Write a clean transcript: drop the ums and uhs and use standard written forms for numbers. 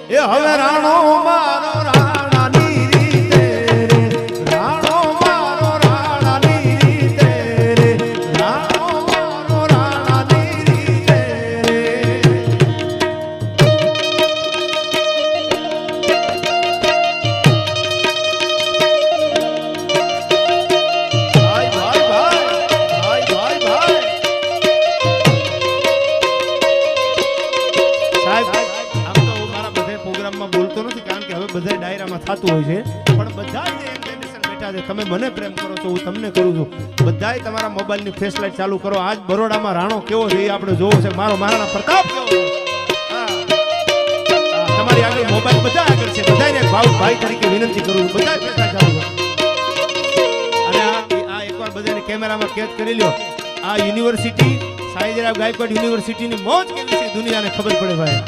એ હવે રાણો મારો રાણાની રીતે રે, રાણો મારો રાણાની રીતે રે, રાણો મારો રાણાની રીતે રે. ભાઈ ભાઈ ભાઈ ભાઈ ભાઈ સાહેબ, આમ તો હું મારા બધા પ્રોગ્રામમાં બોલતો નથી કારણ કે હવે બધા ડાયરામાં થતું હોય છે, પણ બધા જે એમ્બેસેડર બેઠા છે, તમે મને પ્રેમ કરો છો, હું તમને કરું છું, બધાય તમારા મોબાઈલની ફ્લેશ લાઈટ ચાલુ કરો. આજ બરોડામાં રાણો કેવો છે એ આપણે જોવો છે, મારો મહારાણા પ્રતાપ કેવો છે. તમારી આગળ મોબાઈલ બધા આગળ છે, બધાને ભાઈ તરીકે વિનંતી કરું છું, બધા ફ્લેશ લાઈટ ચાલુ કરો. અને આ એકવાર બધાને કેમેરામાં કેદ કરી લ્યો. આ યુનિવર્સિટી સાઈજરાવ ગાયકવાડ યુનિવર્સિટીની મોજ કેવી છે દુનિયાને ખબર પડે ભાઈ.